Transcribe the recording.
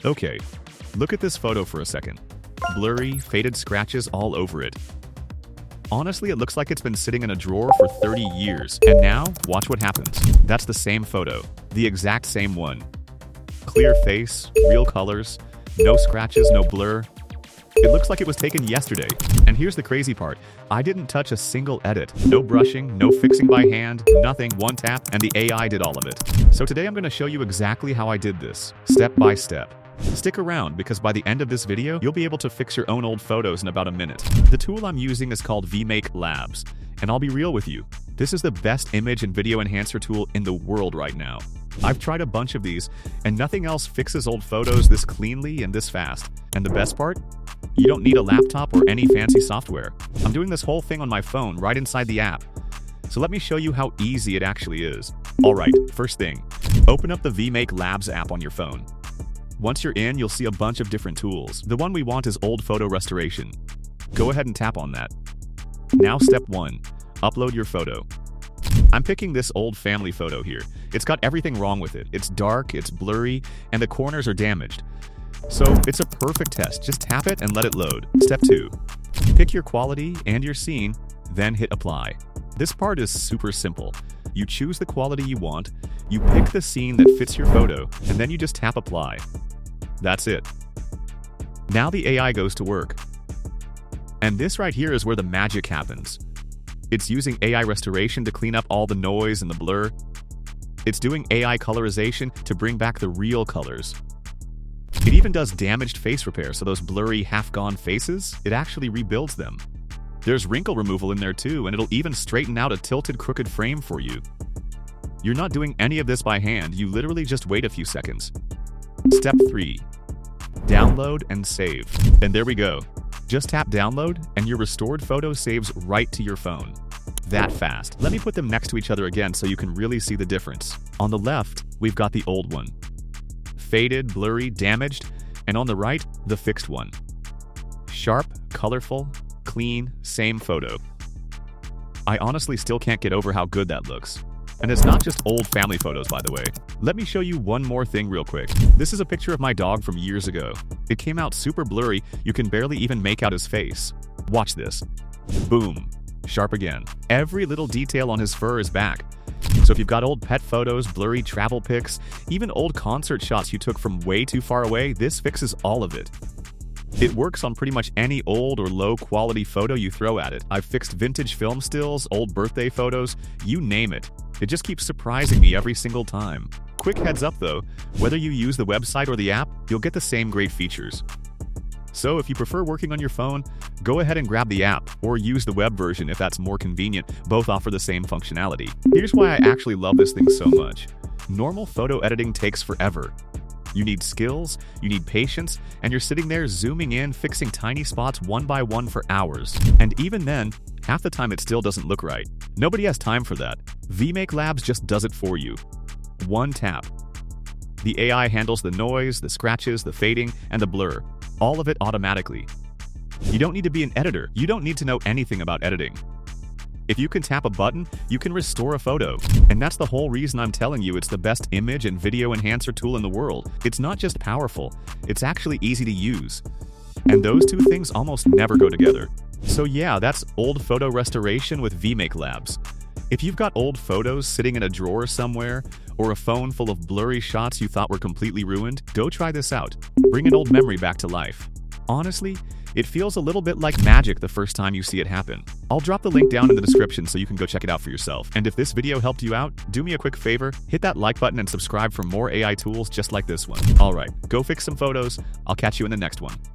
Okay, look at this photo for a second. Blurry, faded scratches all over it. Honestly, it looks like it's been sitting in a drawer for 30 years. And now, watch what happens. That's the same photo. The exact same one. Clear face, real colors, no scratches, no blur. It looks like it was taken yesterday. And here's the crazy part. I didn't touch a single edit. No brushing, no fixing by hand, nothing, one tap, and the AI did all of it. So today I'm going to show you exactly how I did this, step by step. Stick around because by the end of this video, you'll be able to fix your own old photos in about a minute. The tool I'm using is called Vmake Labs. And I'll be real with you, this is the best image and video enhancer tool in the world right now. I've tried a bunch of these, and nothing else fixes old photos this cleanly and this fast. And the best part? You don't need a laptop or any fancy software. I'm doing this whole thing on my phone right inside the app. So let me show you how easy it actually is. Alright, first thing, open up the Vmake Labs app on your phone. Once you're in, you'll see a bunch of different tools. The one we want is old photo restoration. Go ahead and tap on that. Now step 1, upload your photo. I'm picking this old family photo here. It's got everything wrong with it. It's dark, it's blurry, and the corners are damaged. So it's a perfect test. Just tap it and let it load. Step 2, pick your quality and your scene, then hit apply. This part is super simple. You choose the quality you want, you pick the scene that fits your photo, and then you just tap apply. That's it. Now the AI goes to work. And this right here is where the magic happens. It's using AI restoration to clean up all the noise and the blur. It's doing AI colorization to bring back the real colors. It even does damaged face repair, so those blurry, half-gone faces, it actually rebuilds them. There's wrinkle removal in there too, and it'll even straighten out a tilted, crooked frame for you. You're not doing any of this by hand, you literally just wait a few seconds. Step 3. Download and save. And there we go. Just tap download, and your restored photo saves right to your phone. That fast. Let me put them next to each other again so you can really see the difference. On the left, we've got the old one. Faded, blurry, damaged, and on the right, the fixed one. Sharp, colorful, clean, same photo. I honestly still can't get over how good that looks. And it's not just old family photos, by the way. Let me show you one more thing real quick. This is a picture of my dog from years ago. It came out super blurry, you can barely even make out his face. Watch this. Boom. Sharp again. Every little detail on his fur is back. So if you've got old pet photos, blurry travel pics, even old concert shots you took from way too far away, this fixes all of it. It works on pretty much any old or low quality photo you throw at it. I've fixed vintage film stills, old birthday photos, you name it. It just keeps surprising me every single time. Quick heads up though, whether you use the website or the app, you'll get the same great features. So if you prefer working on your phone, go ahead and grab the app, or use the web version if that's more convenient. Both offer the same functionality. Here's why I actually love this thing so much. Normal photo editing takes forever. You need skills, you need patience, and you're sitting there zooming in, fixing tiny spots one by one for hours. And even then, half the time it still doesn't look right. Nobody has time for that. Vmake Labs just does it for you. One tap. The AI handles the noise, the scratches, the fading, and the blur. All of it automatically. You don't need to be an editor. You don't need to know anything about editing. If you can tap a button, you can restore a photo. And that's the whole reason I'm telling you it's the best image and video enhancer tool in the world. It's not just powerful, it's actually easy to use. And those two things almost never go together. So yeah, that's old photo restoration with Vmake Labs. If you've got old photos sitting in a drawer somewhere, or a phone full of blurry shots you thought were completely ruined, go try this out. Bring an old memory back to life. Honestly, it feels a little bit like magic the first time you see it happen. I'll drop the link down in the description so you can go check it out for yourself. And if this video helped you out, do me a quick favor, hit that like button and subscribe for more AI tools just like this one. Alright, go fix some photos. I'll catch you in the next one.